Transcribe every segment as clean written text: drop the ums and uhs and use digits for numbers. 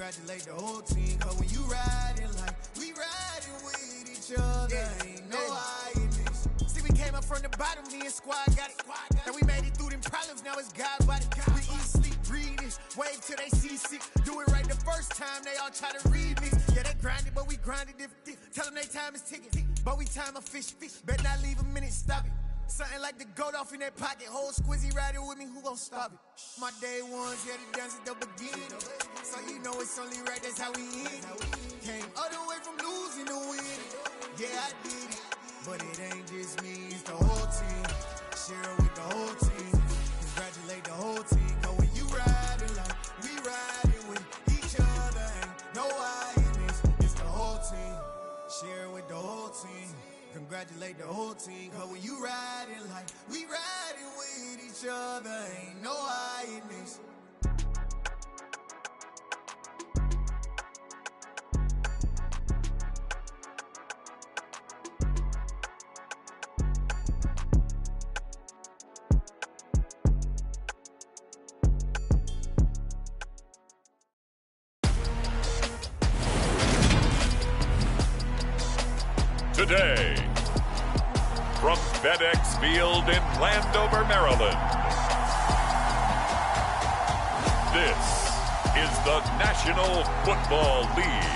Congratulate the whole team, cause when you riding like we riding with each other, ain't no hiding this. See, we came up from the bottom, me and squad got it. And we made it through them problems, now it's God body. We eat, sleep, breathe this, wave till they see sick. Do it right the first time, they all try to read me. Yeah, they grinded, but we grinded different. Tell them they time is ticking, but we time a fish. Bet not leave a minute, stop it. Something like the goat off in that pocket. Whole squizzy riding with me, who gon' stop it? My day ones, yeah, the dance at the beginning. So you know it's only right, that's how we end. Came all the way from losing to win. Yeah, I did it, but it ain't just me, it's the whole team. Share it with the whole team. Congratulate the whole team. Cause when you riding like we riding with each other, ain't no hiding this. It's the whole team. Share it with the whole team. Congratulate the whole team, cause when you riding like we riding with each other, ain't no hiding this. Today, from FedEx Field in Landover, Maryland, this is the National Football League.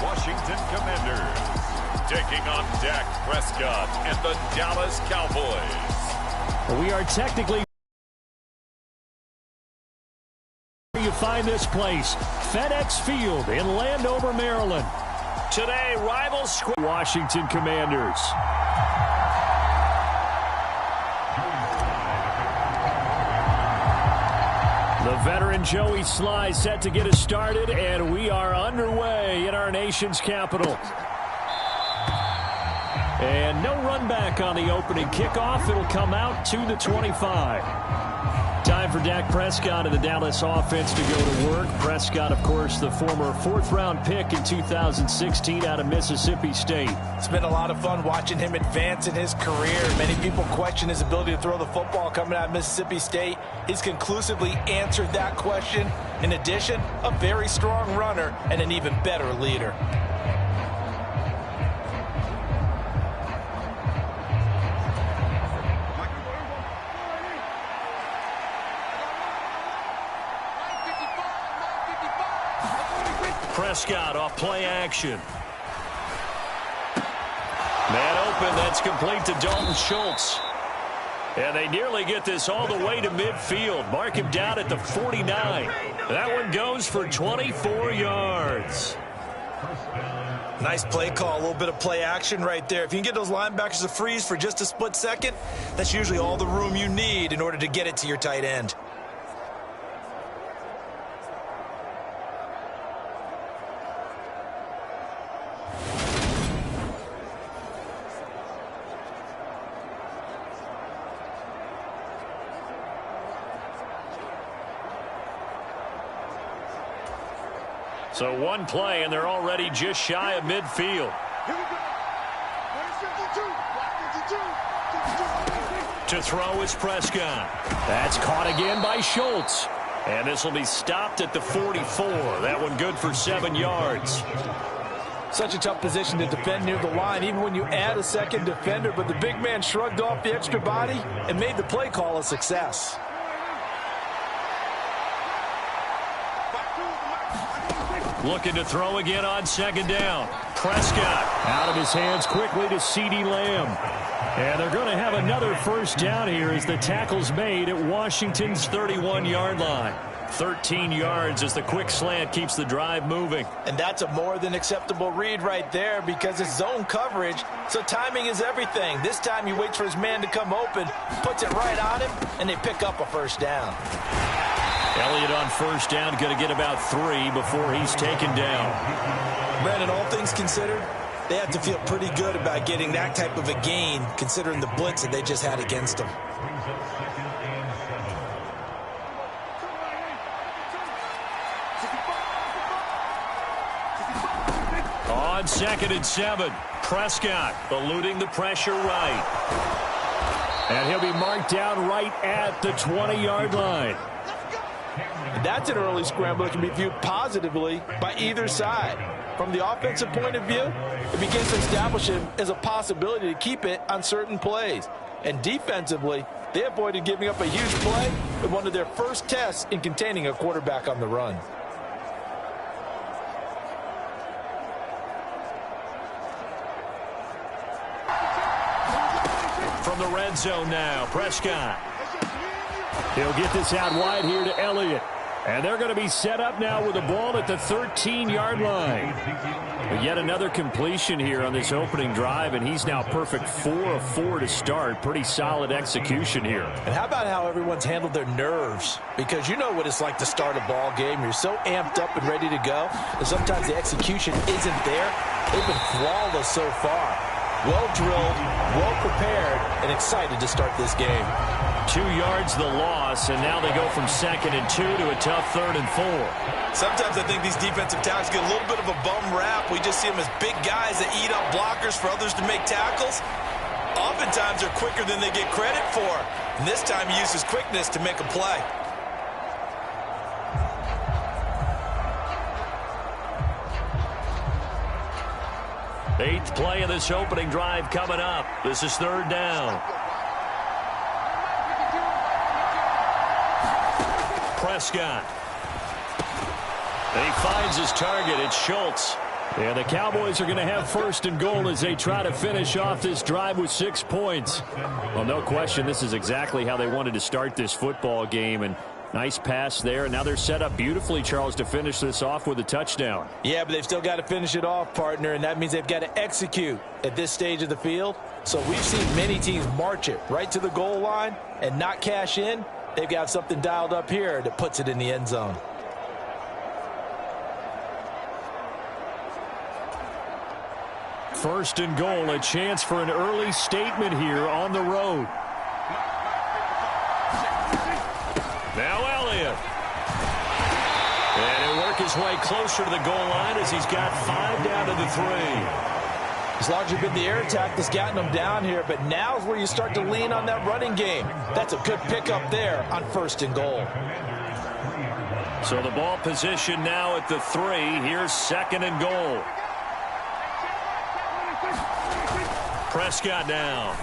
Washington Commanders taking on Dak Prescott and the Dallas Cowboys. We are technically where you find this place, FedEx Field in Landover, Maryland. Today, rival squad Washington Commanders. The veteran Joey Sly set to get us started, and we are underway in our nation's capital. And no run back on the opening kickoff. It'll come out to the 25. Time for Dak Prescott and the Dallas offense to go to work. Prescott, of course, the former fourth-round pick in 2016 out of Mississippi State. It's been a lot of fun watching him advance in his career. Many people question his ability to throw the football coming out of Mississippi State. He's conclusively answered that question. In addition, a very strong runner and an even better leader. Prescott off play action. Man open, that's complete to Dalton Schultz. And they nearly get this all the way to midfield. Mark him down at the 49. That one goes for 24 yards. Nice play call, a little bit of play action right there. If you can get those linebackers to freeze for just a split second, that's usually all the room you need in order to get it to your tight end. So one play, and they're already just shy of midfield. To throw is Prescott. That's caught again by Schultz. And this will be stopped at the 44. That one good for 7 yards. Such a tough position to defend near the line, even when you add a second defender. But the big man shrugged off the extra body and made the play call a success. Looking to throw again on second down. Prescott out of his hands quickly to CeeDee Lamb. And they're going to have another first down here as the tackle's made at Washington's 31-yard line. 13 yards as the quick slant keeps the drive moving. And that's a more than acceptable read right there because it's zone coverage, so timing is everything. This time he waits for his man to come open, puts it right on him, and they pick up a first down. Elliott on first down, going to get about 3 before he's taken down. Brandon, all things considered, they have to feel pretty good about getting that type of a gain, considering the blitz that they just had against them. On 2nd and 7, Prescott eluding the pressure right. And he'll be marked down right at the 20-yard line. That's an early scramble that can be viewed positively by either side. From the offensive point of view, it begins to establish him as a possibility to keep it on certain plays. And defensively, they avoided giving up a huge play in one of their first tests in containing a quarterback on the run. From the red zone now, Prescott. He'll get this out wide here to Elliott. And they're going to be set up now with the ball at the 13-yard line. But yet another completion here on this opening drive, and he's now perfect 4 of 4 to start. Pretty solid execution here. And how about how everyone's handled their nerves? Because you know what it's like to start a ball game. You're so amped up and ready to go, and sometimes the execution isn't there. They've been flawless so far. Well drilled, well prepared, and excited to start this game. 2 yards the loss, and now they go from 2nd and 2 to a tough 3rd and 4. Sometimes I think these defensive tackles get a little bit of a bum rap. We just see them as big guys that eat up blockers for others to make tackles. Oftentimes they're quicker than they get credit for. And this time he uses quickness to make a play. Eighth play of this opening drive coming up. This is 3rd down. Prescott. And he finds his target. It's Schultz. And the Cowboys are going to have 1st and goal as they try to finish off this drive with 6 points. Well, no question, this is exactly how they wanted to start this football game. And nice pass there. And now they're set up beautifully, Charles, to finish this off with a touchdown. Yeah, but they've still got to finish it off, partner, and that means they've got to execute at this stage of the field. So we've seen many teams march it right to the goal line and not cash in. They've got something dialed up here that puts it in the end zone. First and goal, a chance for an early statement here on the road. Now Elliott. And he'll work his way closer to the goal line as he's got 5 down to the 3. It's largely been the air attack that's gotten them down here, but now is where you start to lean on that running game. That's a good pickup there on 1st and goal. So the ball position now at the 3. Here's 2nd and goal. Prescott now.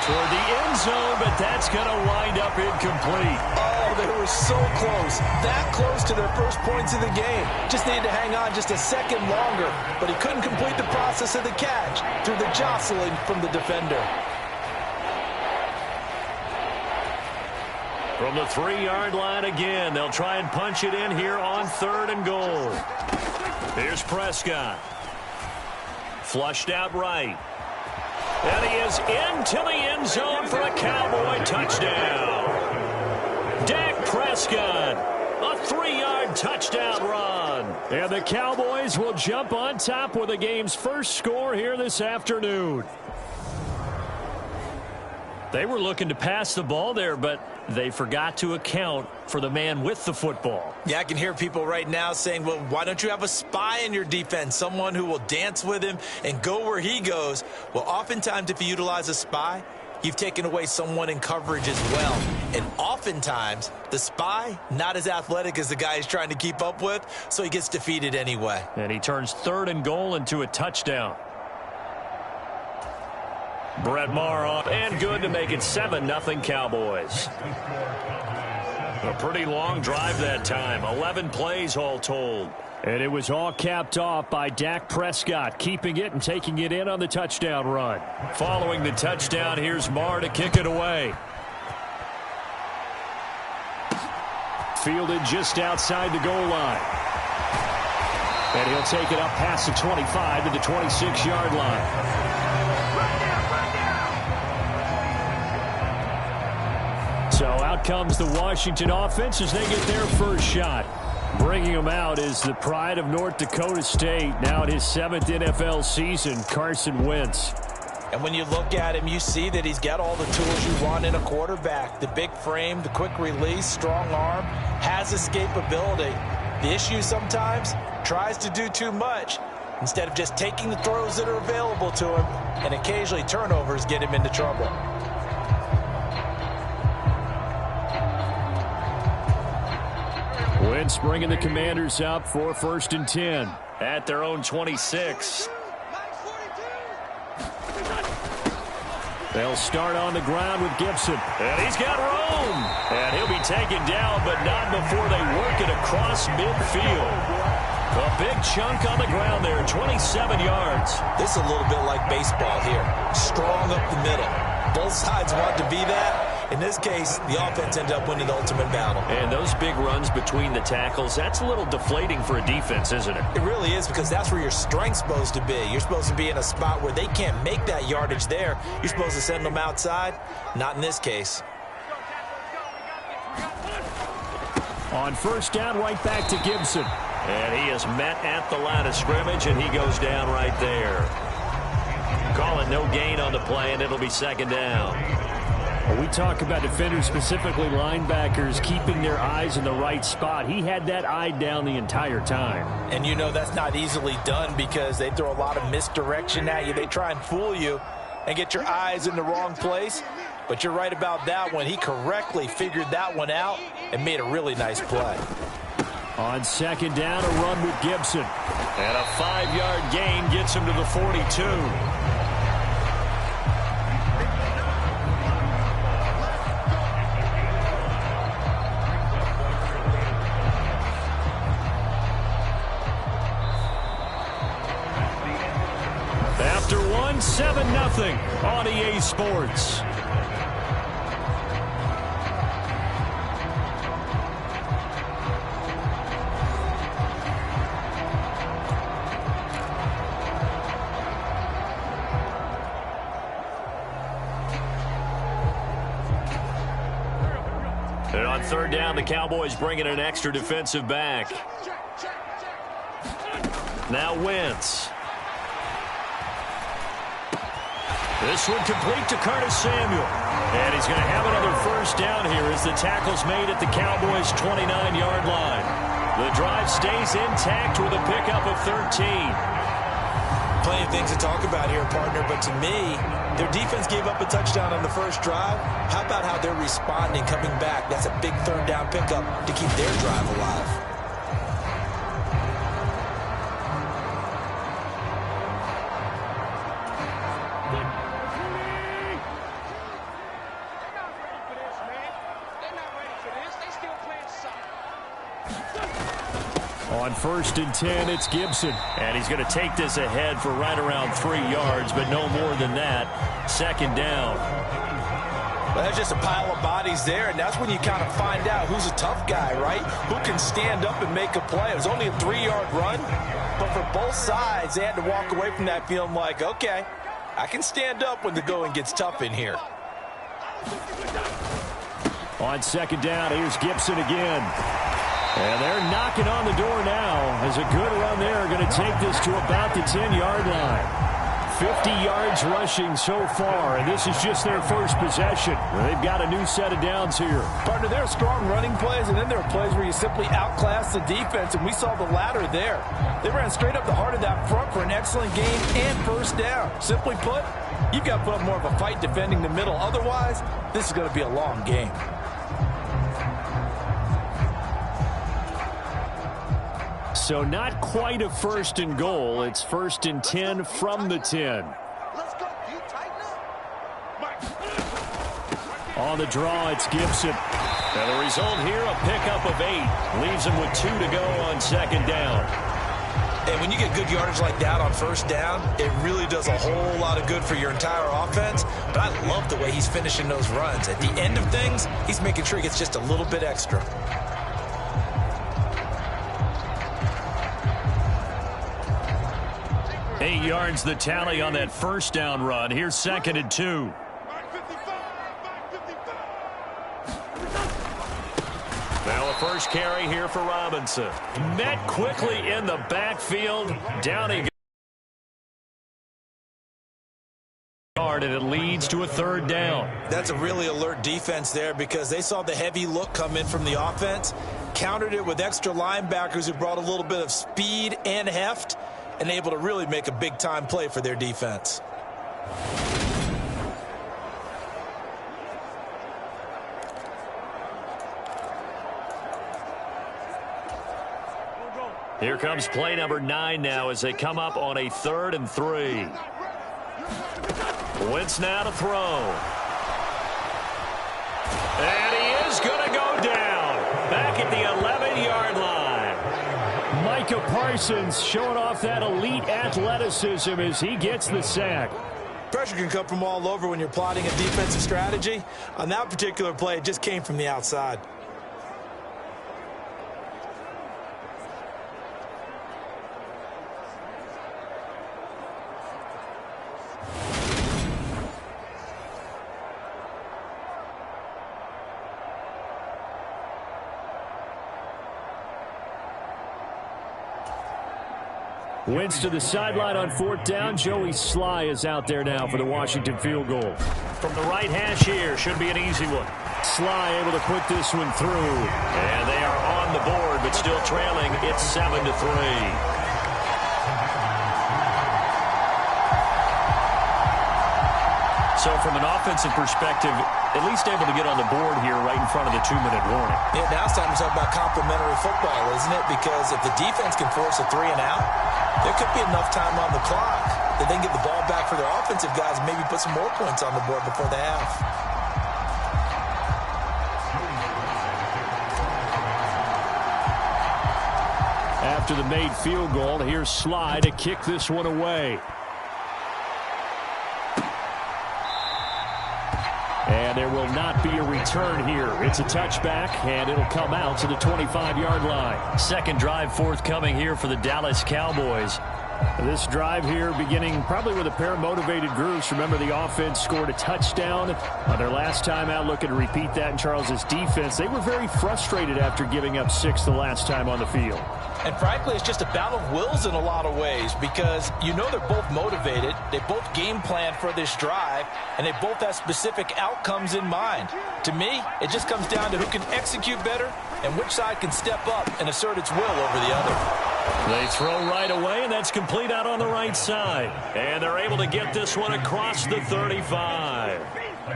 Toward the end zone, but that's going to wind up incomplete. Oh, they were so close. That close to their first points of the game. Just needed to hang on just a second longer, but he couldn't complete the process of the catch through the jostling from the defender. From the 3-yard line again, they'll try and punch it in here on 3rd and goal. Here's Prescott. Flushed out right. And he is into the end zone for a Cowboy touchdown. Dak Prescott, a 3-yard touchdown run. And the Cowboys will jump on top with the game's first score here this afternoon. They were looking to pass the ball there, but they forgot to account for the man with the football. Yeah, I can hear people right now saying, well, why don't you have a spy in your defense, someone who will dance with him and go where he goes? Well, oftentimes if you utilize a spy, you've taken away someone in coverage as well. And oftentimes, the spy, not as athletic as the guy he's trying to keep up with, so he gets defeated anyway. And he turns 3rd and goal into a touchdown. Brett Maher up and good to make it 7-0 Cowboys. A pretty long drive that time. 11 plays all told. And it was all capped off by Dak Prescott, keeping it and taking it in on the touchdown run. Following the touchdown, here's Maher to kick it away. Fielded just outside the goal line. And he'll take it up past the 25 to the 26-yard line. So out comes the Washington offense as they get their first shot. Bringing him out is the pride of North Dakota State. Now in his 7th NFL season, Carson Wentz. And when you look at him, you see that he's got all the tools you want in a quarterback. The big frame, the quick release, strong arm, has escapability. The issue sometimes, tries to do too much instead of just taking the throws that are available to him, and occasionally turnovers get him into trouble. Wentz bringing the Commanders up for 1st and 10 at their own 26. They'll start on the ground with Gibson. And he's got room. And he'll be taken down, but not before they work it across midfield. A big chunk on the ground there, 27 yards. This is a little bit like baseball here. Strong up the middle. Both sides want to be that. In this case, the offense ended up winning the ultimate battle. And those big runs between the tackles, that's a little deflating for a defense, isn't it? It really is, because that's where your strength's supposed to be. You're supposed to be in a spot where they can't make that yardage there. You're supposed to send them outside. Not in this case. On 1st down, right back to Gibson. And he is met at the line of scrimmage, and he goes down right there. Call it no gain on the play, and it'll be 2nd down. We talk about defenders, specifically linebackers, keeping their eyes in the right spot. He had that eye down the entire time. And you know that's not easily done, because they throw a lot of misdirection at you. They try and fool you and get your eyes in the wrong place. But you're right about that one. He correctly figured that one out and made a really nice play. On 2nd down, a run with Gibson. And a 5-yard gain gets him to the 42. After 7-0 on EA Sports. And on 3rd down, the Cowboys bringing an extra defensive back. Now Wentz. This one complete to Curtis Samuel. And he's going to have another 1st down here as the tackle's made at the Cowboys' 29-yard line. The drive stays intact with a pickup of 13. Plenty of things to talk about here, partner, but to me, their defense gave up a touchdown on the first drive. How about how they're responding, coming back? That's a big 3rd down pickup to keep their drive alive. On 1st and 10, it's Gibson. And he's going to take this ahead for right around 3 yards, but no more than that. 2nd down. Well, there's just a pile of bodies there, and that's when you kind of find out who's a tough guy, right? Who can stand up and make a play. It was only a 3-yard run, but for both sides, they had to walk away from that feeling like, okay, I can stand up when the going gets tough in here. On 2nd down, here's Gibson again. And they're knocking on the door now as a good run there. Going to take this to about the 10-yard line. 50 yards rushing so far, and this is just their first possession. They've got a new set of downs here. Partner, there are strong running plays, and then there are plays where you simply outclass the defense, and we saw the latter there. They ran straight up the heart of that front for an excellent gain and 1st down. Simply put, you've got to put up more of a fight defending the middle. Otherwise, this is going to be a long game. So not quite a 1st and goal. It's 1st and 10 from the 10. On the draw, it's Gibson. And the result here, a pickup of 8. Leaves him with 2 to go on 2nd down. And when you get good yardage like that on 1st down, it really does a whole lot of good for your entire offense. But I love the way he's finishing those runs. At the end of things, he's making sure he gets just a little bit extra. 8 yards the tally on that 1st down run. Here's 2nd and 2. Now a first carry here for Robinson. Met quickly in the backfield. Down he goes. And it leads to a third down. That's a really alert defense there because they saw the heavy look come in from the offense, countered it with extra linebackers who brought a little bit of speed and heft, and able to really make a big-time play for their defense. Here comes play number 9 now as they come up on a 3rd and 3. Wentz now to throw. And he is going to go down. Back at the 11-yard line. Micah Parsons showing off that elite athleticism as he gets the sack. Pressure can come from all over when you're plotting a defensive strategy. On that particular play, it just came from the outside. Wentz to the sideline on 4th down. Joey Sly is out there now for the Washington field goal. From the right hash here, should be an easy one. Sly able to put this one through. And they are on the board, but still trailing. It's 7-3. So from an offensive perspective, at least able to get on the board here right in front of the 2-minute warning. Yeah, now it's time to talk about complementary football, isn't it? Because if the defense can force a 3 and out, there could be enough time on the clock that they can get the ball back for their offensive guys and maybe put some more points on the board before the half. After the made field goal, here's Sly to kick this one away. And there will not be a return here. It's a touchback, and it'll come out to the 25-yard line. Second drive forthcoming here for the Dallas Cowboys. This drive here beginning probably with a pair of motivated groups. Remember, the offense scored a touchdown on their last time out, looking to repeat that in Charles's defense. They were very frustrated after giving up 6 the last time on the field. And frankly, it's just a battle of wills in a lot of ways because you know they're both motivated. They both game plan for this drive, and they both have specific outcomes in mind. To me, it just comes down to who can execute better and which side can step up and assert its will over the other. They throw right away, and that's complete out on the right side. And they're able to get this one across the 35.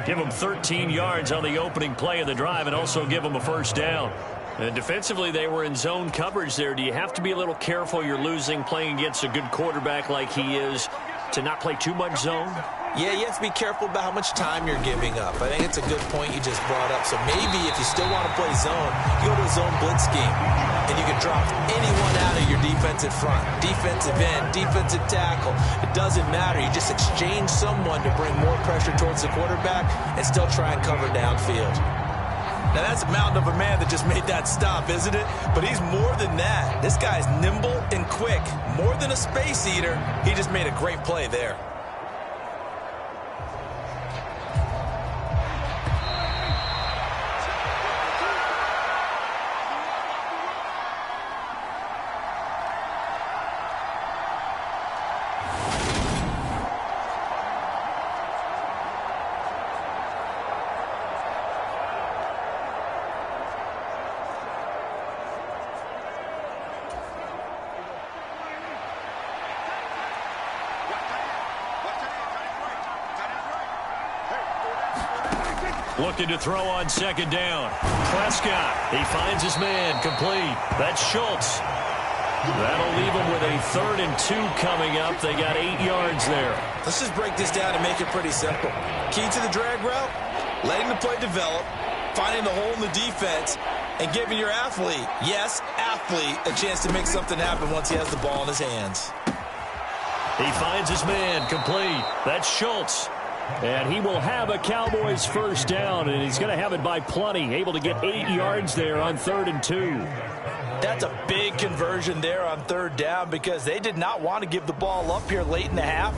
Give them 13 yards on the opening play of the drive and also give them a first down. And defensively, they were in zone coverage there. Do you have to be a little careful? You're losing, playing against a good quarterback like he is, to not play too much zone? Yeah, you have to be careful about how much time you're giving up. I think it's a good point you just brought up. So maybe if you still want to play zone, you go to a zone blitz scheme, and you can drop anyone out of your defensive front, defensive end, defensive tackle. It doesn't matter. You just exchange someone to bring more pressure towards the quarterback and still try and cover downfield. Now, that's a mountain of a man that just made that stop, isn't it? But he's more than that. This guy's nimble and quick. More than a space eater, he just made a great play there. Looking to throw on second down. Prescott, he finds his man, complete. That's Schultz. That'll leave him with a 3rd and 2 coming up. They got 8 yards there. Let's just break this down and make it pretty simple. Key to the drag route, letting the play develop, finding the hole in the defense, and giving your athlete, yes, athlete, a chance to make something happen once he has the ball in his hands. He finds his man, complete. That's Schultz. And he will have a Cowboys first down, and he's going to have it by plenty. Able to get 8 yards there on 3rd and 2. That's a big conversion there on 3rd down because they did not want to give the ball up here late in the half.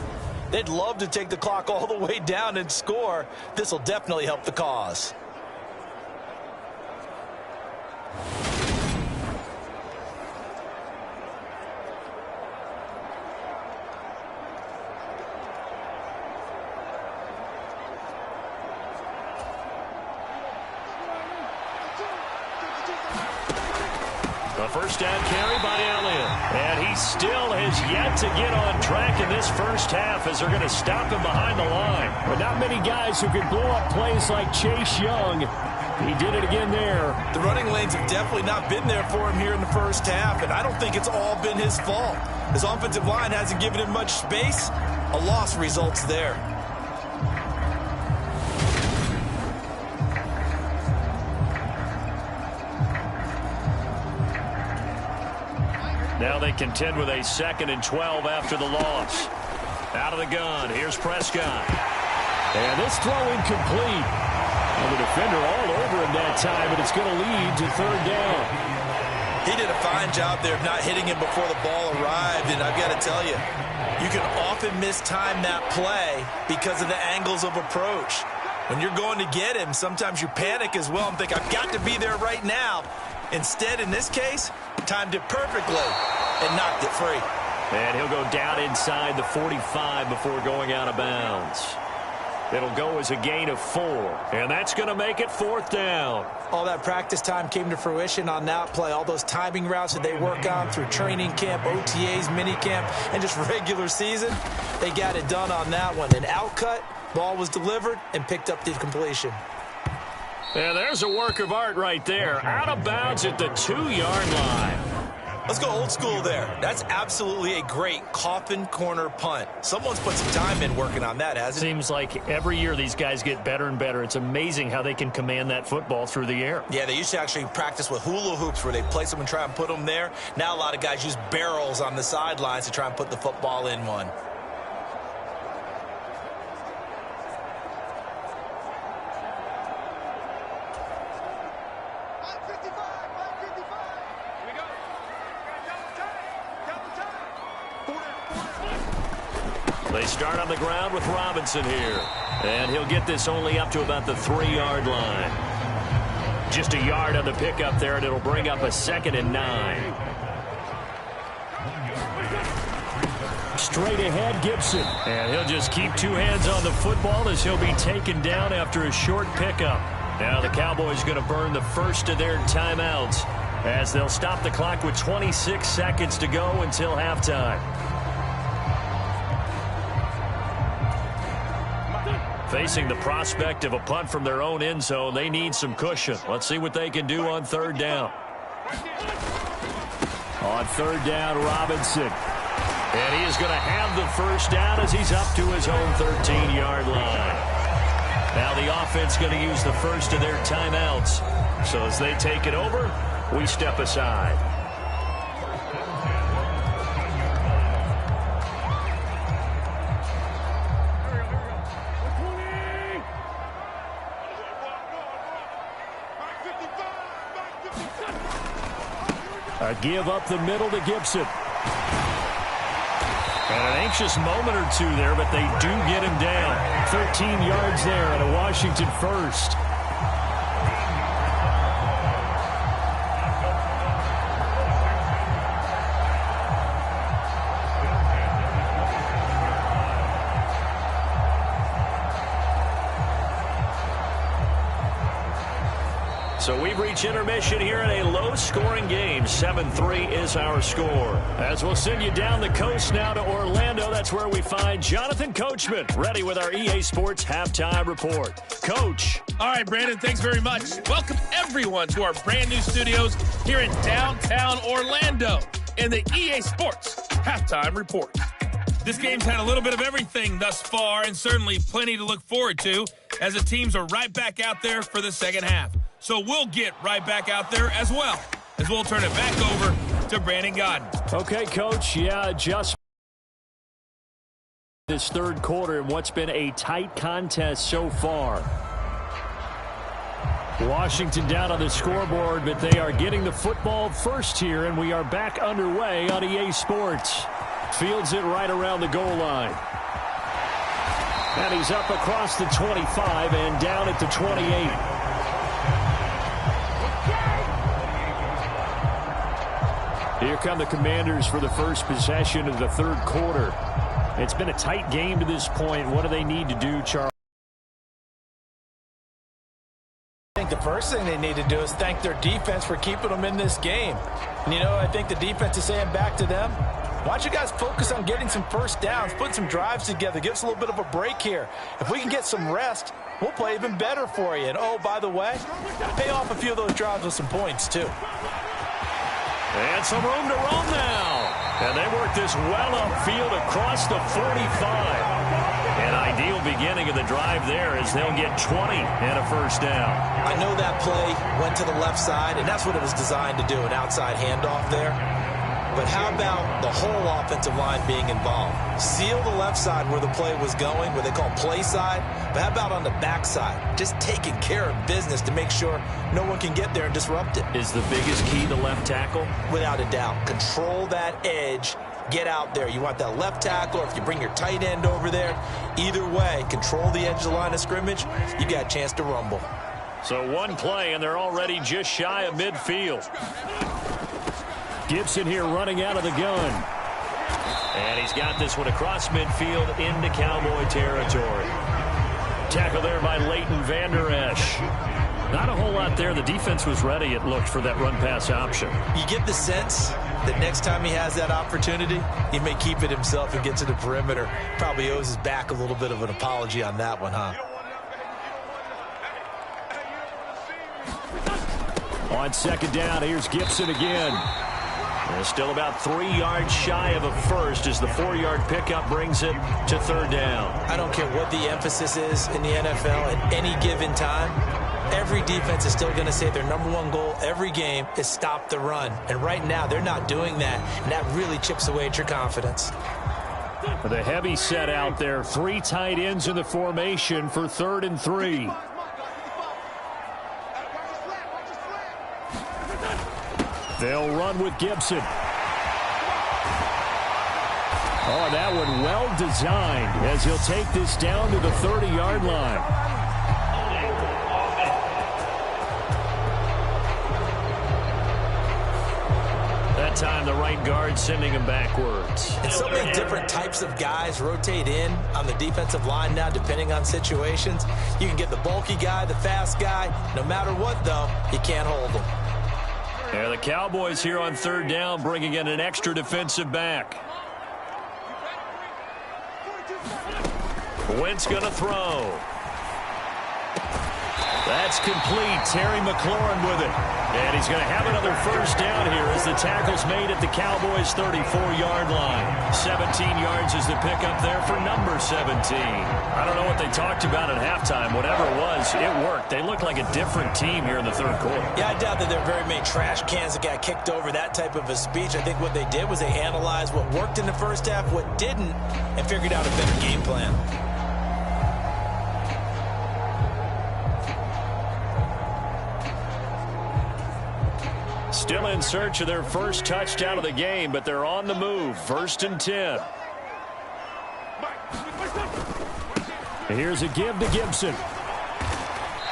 They'd love to take the clock all the way down and score. This will definitely help the cause. A first down carry by Elliott. And he still has yet to get on track in this first half as they're going to stop him behind the line. But not many guys who can blow up plays like Chase Young. He did it again there. The running lanes have definitely not been there for him here in the first half, and I don't think it's all been his fault. His offensive line hasn't given him much space. A loss results there. Now they contend with a 2nd and 12 after the loss. Out of the gun, here's Prescott. And this throw incomplete. And the defender all over him that time, and it's going to lead to 3rd down. He did a fine job there of not hitting him before the ball arrived, and I've got to tell you, you can often mistime that play because of the angles of approach. When you're going to get him, sometimes you panic as well and think, I've got to be there right now. Instead, in this case, timed it perfectly and knocked it free. And he'll go down inside the 45 before going out of bounds. It'll go as a gain of 4, and that's going to make it 4th down. All that practice time came to fruition on that play. All those timing routes that they work on through training camp, OTAs, minicamp, and just regular season, they got it done on that one. An outcut, ball was delivered, and picked up the completion. And there's a work of art right there. Out of bounds at the 2-yard line. Let's go old school there. That's absolutely a great coffin corner punt. Someone's put some time in working on that, hasn't it? Seems like every year these guys get better and better. It's amazing how they can command that football through the air. Yeah, they used to actually practice with hula hoops where they place them and try and put them there. Now a lot of guys use barrels on the sidelines to try and put the football in one. They start on the ground with Robinson here. And he'll get this only up to about the 3-yard line. Just a yard on the pickup there, and it'll bring up a 2nd and 9. Straight ahead, Gibson. And he'll just keep 2 hands on the football as he'll be taken down after a short pickup. Now the Cowboys going to burn the first of their timeouts as they'll stop the clock with 26 seconds to go until halftime. Facing the prospect of a punt from their own end zone, they need some cushion. Let's see what they can do on 3rd down. On 3rd down, Robinson. And he is going to have the first down as he's up to his own 13-yard line. Now the offense going to use the first of their timeouts. So as they take it over, we step aside. A give up the middle to Gibson. And an anxious moment or two there, but they do get him down. 13 yards there and a Washington first. So we've reached intermission here in a low-scoring game. 7-3 is our score. As we'll send you down the coast now to Orlando, that's where we find Jonathan Coachman, ready with our EA Sports Halftime Report. Coach. All right, Brandon, thanks very much. Welcome, everyone, to our brand-new studios here in downtown Orlando in the EA Sports Halftime Report. This game's had a little bit of everything thus far, and certainly plenty to look forward to as the teams are right back out there for the second half. So we'll get right back out there as well, as we'll turn it back over to Brandon Godden. Okay, Coach. Yeah, just this 3rd quarter in what's been a tight contest so far. Washington down on the scoreboard, but they are getting the football first here, and we are back underway on EA Sports. Fields it right around the goal line. And he's up across the 25 and down at the 28. Here come the Commanders for the first possession of the 3rd quarter. It's been a tight game to this point. What do they need to do, Charles? I think the first thing they need to do is thank their defense for keeping them in this game. And, you know, I think the defense is saying back to them, why don't you guys focus on getting some first downs, putting some drives together, give us a little bit of a break here. If we can get some rest, we'll play even better for you. And, oh, by the way, pay off a few of those drives with some points, too. And some room to roam now. And they work this well upfield across the 45. An ideal beginning of the drive there as they'll get 20 and a first down. I know that play went to the left side, and that's what it was designed to do, an outside handoff there. But how about the whole offensive line being involved? Seal the left side where the play was going, what they call play side. But how about on the back side? Just taking care of business to make sure no one can get there and disrupt it. Is the biggest key the left tackle? Without a doubt. Control that edge. Get out there. You want that left tackle, or if you bring your tight end over there, either way, control the edge of the line of scrimmage, you got a chance to rumble. So one play, and they're already just shy of midfield. Gibson here running out of the gun. And he's got this one across midfield into Cowboy territory. Tackle there by Leighton Vander Esch. Not a whole lot there. The defense was ready, it looked, for that run-pass option. You get the sense that next time he has that opportunity, he may keep it himself and get to the perimeter. Probably owes his back a little bit of an apology on that one, huh? On second down, here's Gibson again. And still about 3 yards shy of a first as the 4-yard pickup brings it to third down. I don't care what the emphasis is in the NFL at any given time. Every defense is still going to say their number one goal every game is stop the run. And right now, they're not doing that, and that really chips away at your confidence. The heavy set out there. 3 tight ends in the formation for 3rd and 3. They'll run with Gibson. Oh, that one well designed as he'll take this down to the 30-yard line. That time the right guard sending him backwards. And so many different types of guys rotate in on the defensive line now depending on situations. You can get the bulky guy, the fast guy. No matter what, though, you can't hold them. Yeah, the Cowboys here on third down bringing in an extra defensive back. Wentz going to throw. That's complete. Terry McLaurin with it. And he's going to have another first down here as the tackle's made at the Cowboys' 34-yard line. 17 yards is the pickup there for number 17. I don't know what they talked about at halftime. Whatever it was, it worked. They look like a different team here in the third quarter. Yeah, I doubt that there are very many trash cans that got kicked over, that type of a speech. I think what they did was they analyzed what worked in the first half, what didn't, and figured out a better game plan. Still in search of their first touchdown of the game, but they're on the move. 1st and 10. Here's a give to Gibson.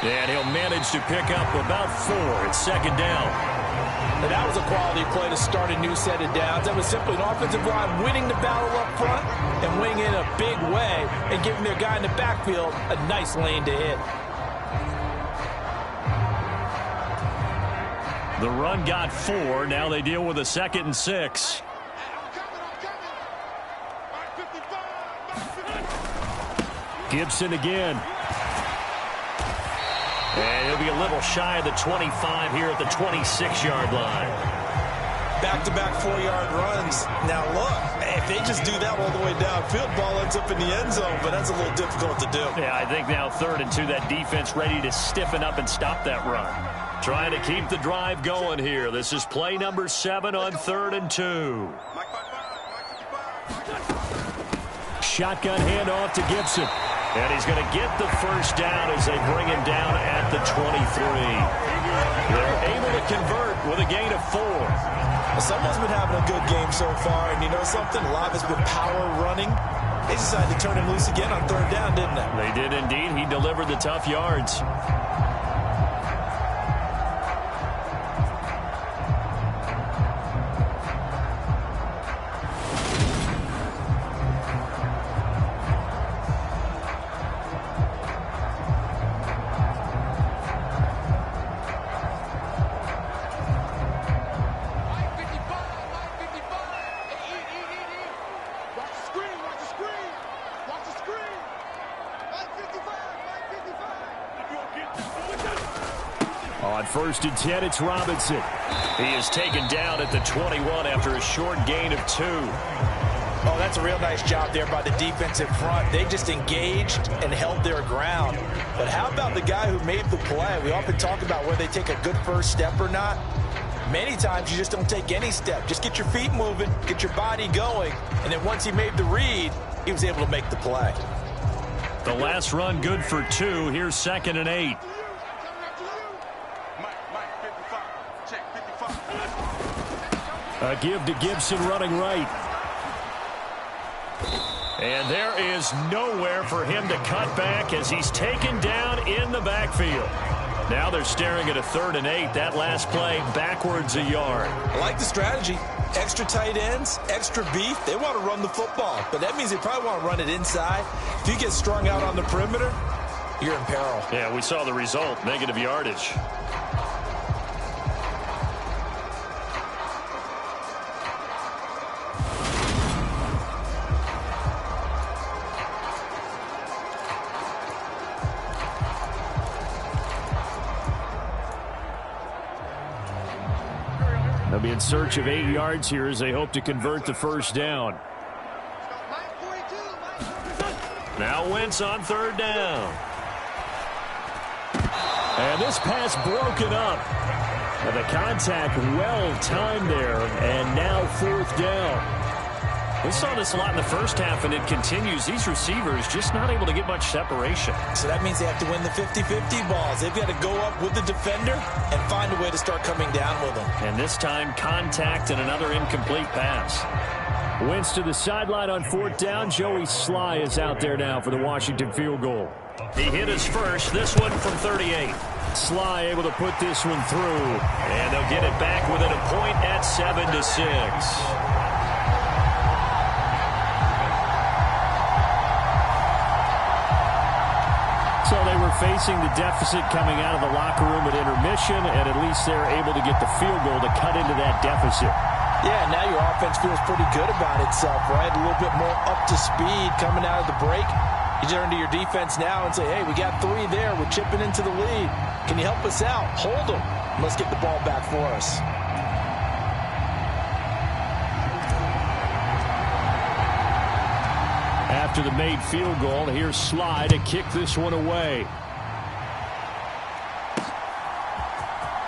And he'll manage to pick up about 4. It's second down. And that was a quality play to start a new set of downs. That was simply an offensive line winning the battle up front and winning in a big way and giving their guy in the backfield a nice lane to hit. The run got 4. Now they deal with a 2nd and 6. Gibson again. And he'll be a little shy of the 25 here at the 26-yard line. Back-to-back 4-yard runs. Now, look, if they just do that all the way downfield, ball ends up in the end zone, but that's a little difficult to do. Yeah, I think now 3rd and 2, that defense ready to stiffen up and stop that run. Trying to keep the drive going here. This is play number 7 on 3rd and 2. Shotgun handoff to Gibson. And he's going to get the first down as they bring him down at the 23. They're able to convert with a gain of 4. Well, someone's been having a good game so far, and you know something? A lot has been power running. They decided to turn him loose again on 3rd down, didn't they? They did indeed. He delivered the tough yards. On 1st and 10, it's Robinson. He is taken down at the 21 after a short gain of 2. Oh, that's a real nice job there by the defensive front. They just engaged and held their ground. But how about the guy who made the play? We often talk about whether they take a good first step or not. Many times you just don't take any step. Just get your feet moving, get your body going, and then once he made the read, he was able to make the play. The last run good for 2. Here's 2nd and 8. A give to Gibson running right. And there is nowhere for him to cut back as he's taken down in the backfield. Now they're staring at a 3rd and 8. That last play backwards a yard. I like the strategy. Extra tight ends, extra beef. They want to run the football, but that means they probably want to run it inside. If you get strung out on the perimeter, you're in peril. Yeah, we saw the result, negative yardage. They'll be in search of 8 yards here as they hope to convert the first down. Now Wentz on 3rd down. And this pass broken up. And the contact well timed there. And now 4th down. We saw this a lot in the first half, and it continues. These receivers just not able to get much separation. So that means they have to win the 50-50 balls. They've got to go up with the defender and find a way to start coming down with them. And this time, contact and another incomplete pass. Wentz to the sideline on 4th down. Joey Sly is out there now for the Washington field goal. He hit his first, this one from 38. Sly able to put this one through. And they'll get it back within a point at 7-6. So they were facing the deficit coming out of the locker room at intermission, and at least they're able to get the field goal to cut into that deficit. Yeah, now your offense feels pretty good about itself, right? A little bit more up to speed coming out of the break. You turn to your defense now and say, hey, we got 3 there. We're chipping into the lead. Can you help us out? Hold them. Let's get the ball back for us. After the made field goal, here's Sly to kick this one away.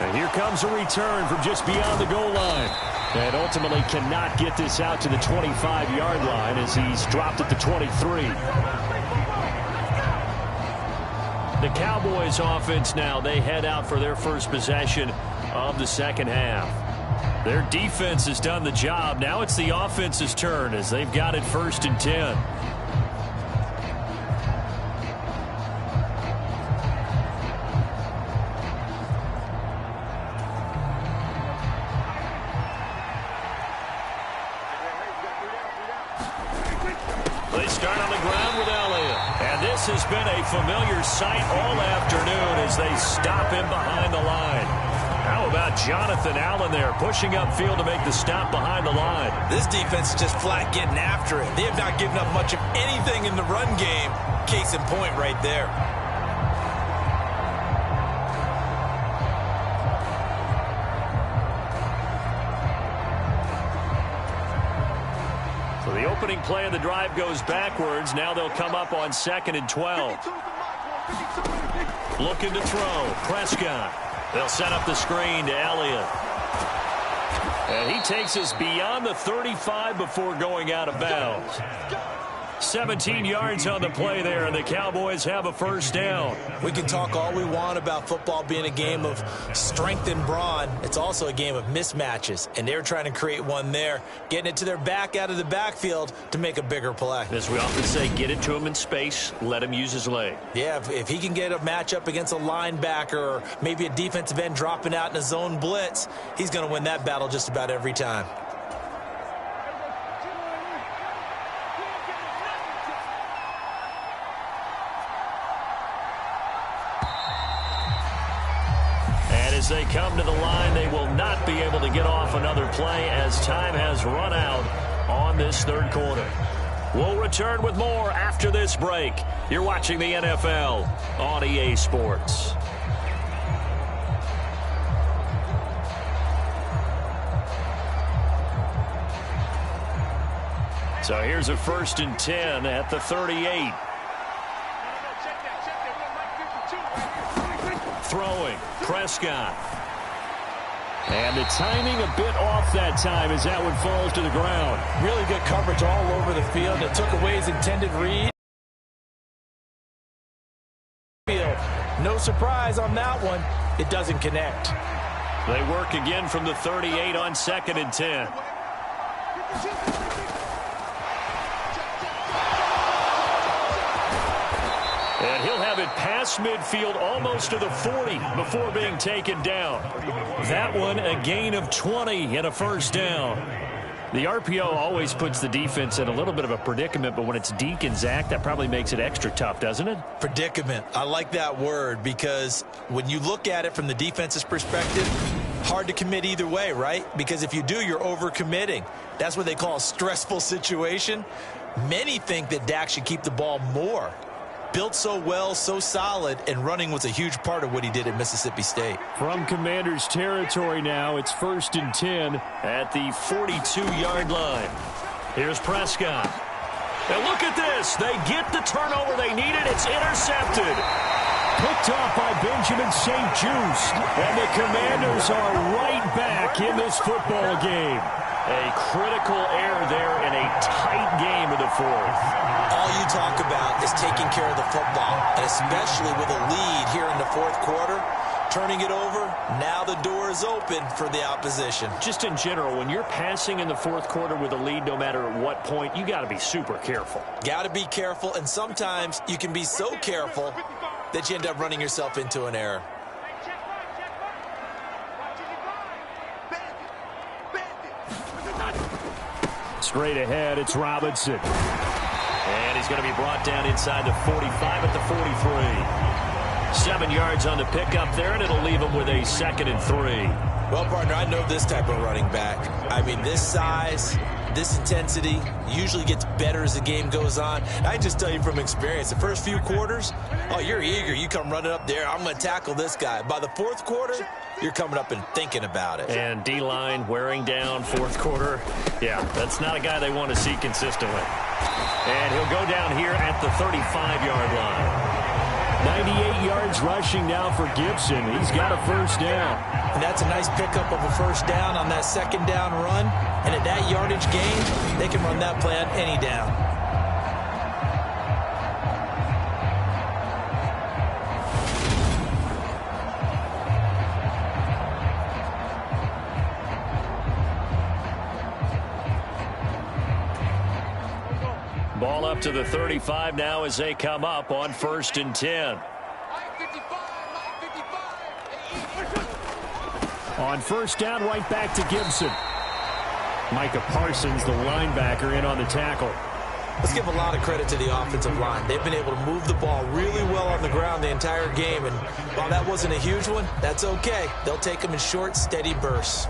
And here comes a return from just beyond the goal line. And ultimately cannot get this out to the 25-yard line as he's dropped at the 23. The Cowboys offense now, they head out for their first possession of the second half. Their defense has done the job. Now it's the offense's turn as they've got it 1st and 10. They start on the ground with Elliott. And this has been a familiar sight all afternoon as they stop him behind the line. How about Jonathan Allen there pushing upfield to make the stop behind the line? This defense is just flat getting after it. They have not given up much of anything in the run game. Case in point right there. So the opening play of the drive goes backwards. Now they'll come up on 2nd and 12. Looking to throw. Prescott. They'll set up the screen to Elliott. And he takes us beyond the 35 before going out of bounds. 17 yards on the play there, and the Cowboys have a first down. We can talk all we want about football being a game of strength and brawn. It's also a game of mismatches, and they're trying to create one there, getting it to their back out of the backfield to make a bigger play. As we often say, get it to him in space, let him use his leg. Yeah, if he can get a matchup against a linebacker or maybe a defensive end dropping out in a zone blitz, he's going to win that battle just about every time. As they come to the line, they will not be able to get off another play as time has run out on this 3rd quarter. We'll return with more after this break. You're watching the NFL on EA Sports. So here's a 1st and 10 at the 38. Throwing, Prescott. And the timing a bit off that time as that one falls to the ground. Really good coverage all over the field. It took away his intended read. No surprise on that one. It doesn't connect. They work again from the 38 on 2nd and 10. And he'll have it past midfield almost to the 40 before being taken down. That one a gain of 20 and a 1st down. The RPO always puts the defense in a little bit of a predicament, but when it's Deke and Zach, that probably makes it extra tough, doesn't it? Predicament. I like that word because when you look at it from the defense's perspective, hard to commit either way, right? Because if you do, you're overcommitting. That's what they call a stressful situation. Many think that Dak should keep the ball more. Built so well, so solid, and running was a huge part of what he did at Mississippi State. From Commander's territory now, it's 1st and 10 at the 42-yard line. Here's Prescott. And look at this. They get the turnover they needed. It's intercepted. Picked off by Benjamin St. Juste. And the Commanders are right back in this football game. A critical error there in a tight game of the 4th. All you talk about is taking care of the football, and especially with a lead here in the 4th quarter, turning it over, now the door is open for the opposition. Just in general, when you're passing in the 4th quarter with a lead, no matter at what point, you got to be super careful. Got to be careful, and sometimes you can be so careful that you end up running yourself into an error. Straight ahead, it's Robinson. And he's going to be brought down inside the 45 at the 43. 7 yards on the pickup there, and it'll leave him with a 2nd and 3. Well, partner, I know this type of running back. I mean, this size, this intensity usually gets better as the game goes on. I can just tell you from experience, the first few quarters, oh, you're eager. You come running up there, I'm going to tackle this guy. By the 4th quarter, you're coming up and thinking about it. And D-line wearing down 4th quarter. Yeah, that's not a guy they want to see consistently. And he'll go down here at the 35-yard line. 98 yards rushing now for Gibson. He's got a 1st down. And that's a nice pickup of a 1st down on that 2nd down run. And at that yardage gain, they can run that play on any down. Ball up to the 35 now as they come up on 1st and 10. On 1st down, right back to Gibson. Micah Parsons, the linebacker, in on the tackle. Let's give a lot of credit to the offensive line. They've been able to move the ball really well on the ground the entire game. And while that wasn't a huge one, that's okay. They'll take them in short, steady bursts.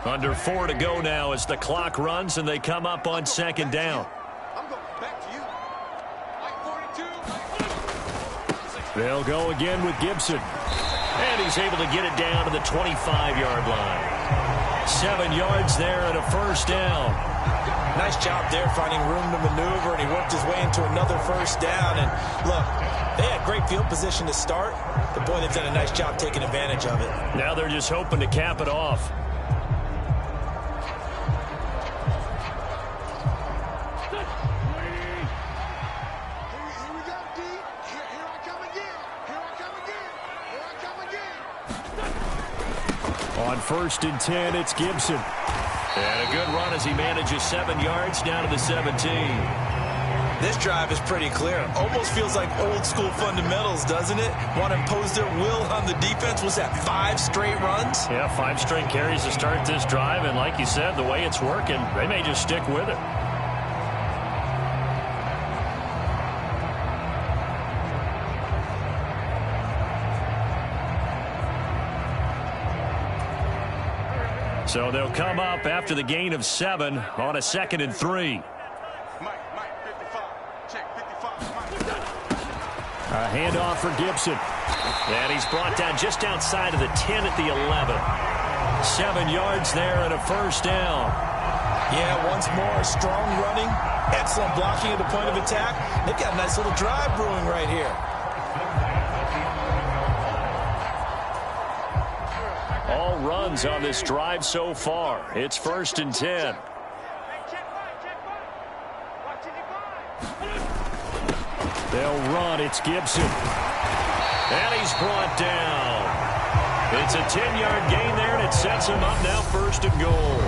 Under 4 to go now as the clock runs and they come up on 2nd down. They'll go again with Gibson. And he's able to get it down to the 25-yard line. 7 yards there and a 1st down. Nice job there finding room to maneuver, and he worked his way into another 1st down. And look, they had great field position to start, but boy, they've done a nice job taking advantage of it. Now they're just hoping to cap it off. On 1st and 10, it's Gibson. And a good run as he manages 7 yards down to the 17. This drive is pretty clear. Almost feels like old school fundamentals, doesn't it? Want to impose their will on the defense. Was that 5 straight runs? Yeah, 5 straight carries to start this drive. And like you said, the way it's working, they may just stick with it. So they'll come up after the gain of 7 on a 2nd and 3. A handoff for Gibson. And he's brought down just outside of the 10 at the 11. 7 yards there and a first down. Yeah, once more, strong running, excellent blocking at the point of attack. They've got a nice little drive brewing right here. All runs on this drive so far. It's 1st and 10. They'll run. It's Gibson. And he's brought down. It's a 10-yard gain there, and it sets him up now 1st and goal.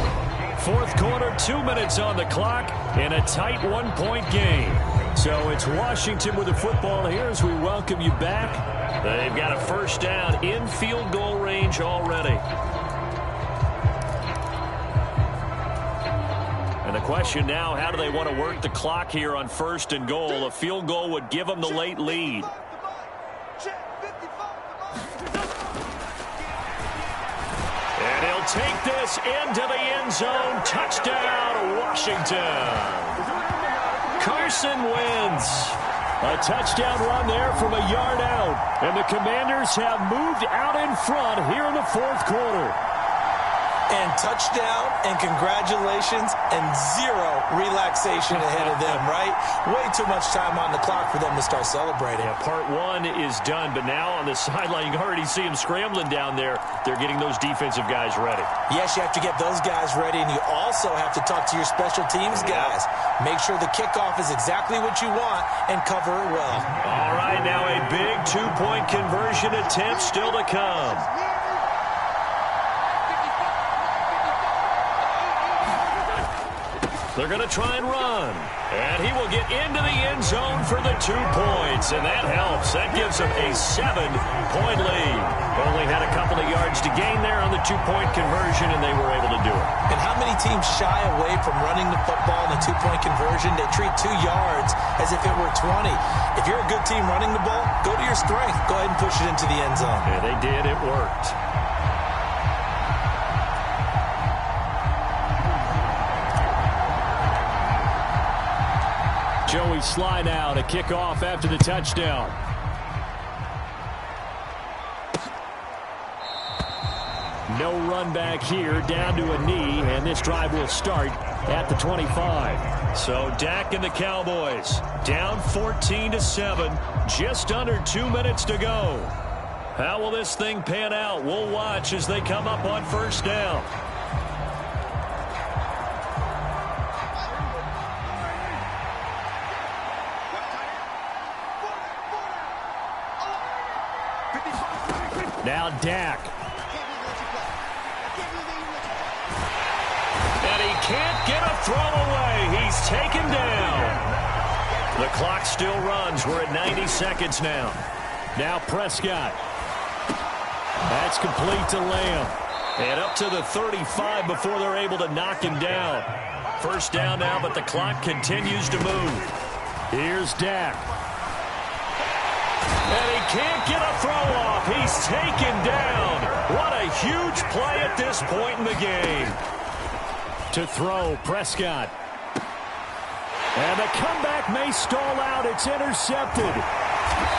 4th quarter, 2 minutes on the clock in a tight 1-point game. So it's Washington with the football here as we welcome you back. They've got a first down in field goal range already. And the question now, how do they want to work the clock here on 1st and goal? A field goal would give them the late lead. And he'll take this into the end zone. Touchdown, Washington. Carson wins. A touchdown run there from a yard out. And the Commanders have moved out in front here in the 4th quarter. And touchdown and congratulations and zero relaxation ahead of them, right? Way too much time on the clock for them to start celebrating. Yeah, part 1 is done, but now on the sideline, you can already see them scrambling down there. They're getting those defensive guys ready. Yes, you have to get those guys ready, and you also have to talk to your special teams guys. Make sure the kickoff is exactly what you want and cover it well. All right, now a big 2-point conversion attempt still to come. They're going to try and run. And he will get into the end zone for the 2 points. And that helps. That gives them a 7-point lead. Only had a couple of yards to gain there on the 2-point conversion, and they were able to do it. And how many teams shy away from running the football in a 2-point conversion? They treat 2 yards as if it were 20. If you're a good team running the ball, go to your strength. Go ahead and push it into the end zone. Yeah, they did. It worked. Joey Sly now to kick off after the touchdown. No run back here, down to a knee, and this drive will start at the 25. So Dak and the Cowboys down 14-7, just under 2 minutes to go. How will this thing pan out? We'll watch as they come up on first down. Now Dak. And he can't get a throw away. He's taken down. The clock still runs. We're at 90 seconds now. Now Prescott. That's complete to Lamb. And up to the 35 before they're able to knock him down. First down now, but the clock continues to move. Here's Dak. And he can't get a throw off. He's taken down. What a huge play at this point in the game. To throw, Prescott. And the comeback may stall out. It's intercepted.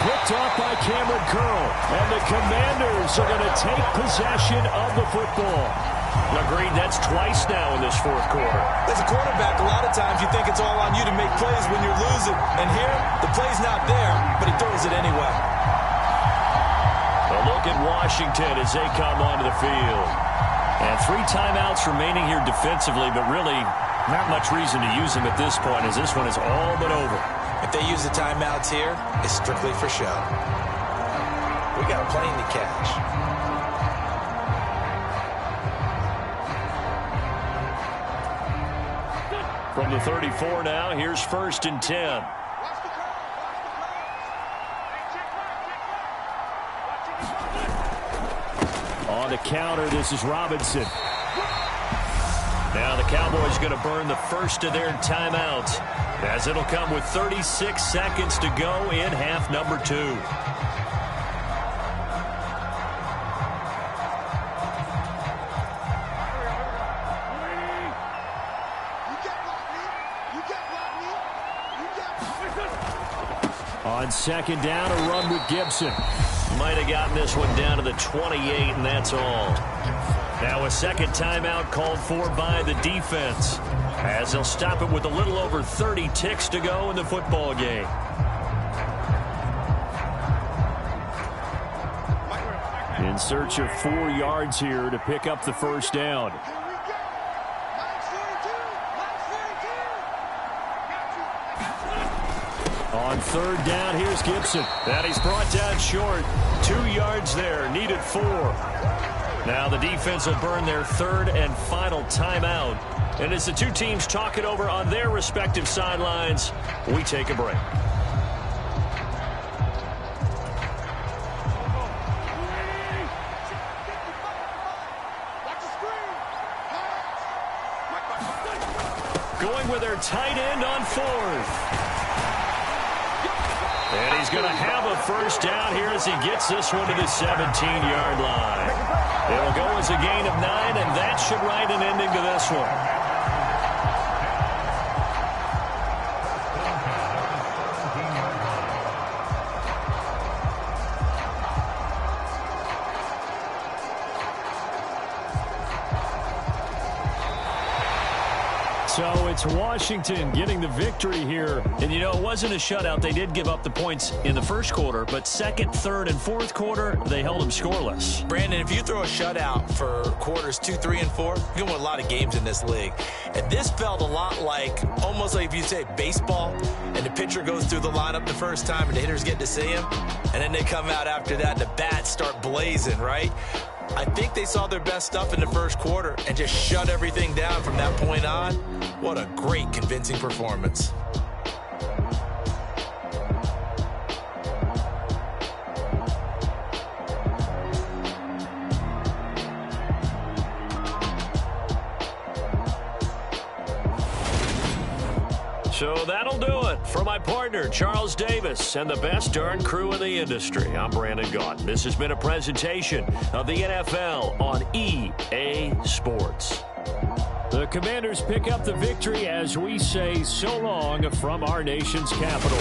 Picked off by Cameron Curl. And the Commanders are going to take possession of the football. Agreed, that's twice now in this 4th quarter. As a quarterback, a lot of times you think it's all on you to make plays when you're losing. And here, the play's not there, but he throws it anyway. A look at Washington as they come onto the field. And 3 timeouts remaining here defensively, but really not much reason to use them at this point, as this one is all but over. If they use the timeouts here, it's strictly for show. We got a plane to catch. From the 34 now, here's 1st and 10. On the counter, this is Robinson. Now the Cowboys going to burn the first of their timeouts, as it'll come with 36 seconds to go in half number 2. On second down, a run with Gibson. Might have gotten this one down to the 28, and that's all. Now a second timeout called for by the defense, as they'll stop it with a little over 30 ticks to go in the football game. In search of 4 yards here to pick up the first down. On third down, here's Gibson. And he's brought down short. 2 yards there, needed 4. Now the defense will burn their third and final timeout. And as the two teams talk it over on their respective sidelines, we take a break. Going with their tight end on fourth. And he's going to have a first down here as he gets this one to the 17-yard line. It'll go as a gain of 9, and that should write an ending to this one. So it's Washington getting the victory here. And, you know, it wasn't a shutout. They did give up the points in the first quarter, but second, third, and fourth quarter, they held them scoreless. Brandon, if you throw a shutout for quarters 2, 3, and 4, you're going to win a lot of games in this league. And this felt a lot like, almost like if you say baseball, and the pitcher goes through the lineup the first time, and the hitters get to see him, and then they come out after that, and the bats start blazing, right? I think they saw their best stuff in the first quarter and just shut everything down from that point on. What a great, convincing performance. So that'll do it for my partner, Charles Davis, and the best darn crew in the industry. I'm Brandon Gaudin. This has been a presentation of the NFL on EA Sports. The Commanders pick up the victory as we say so long from our nation's capital.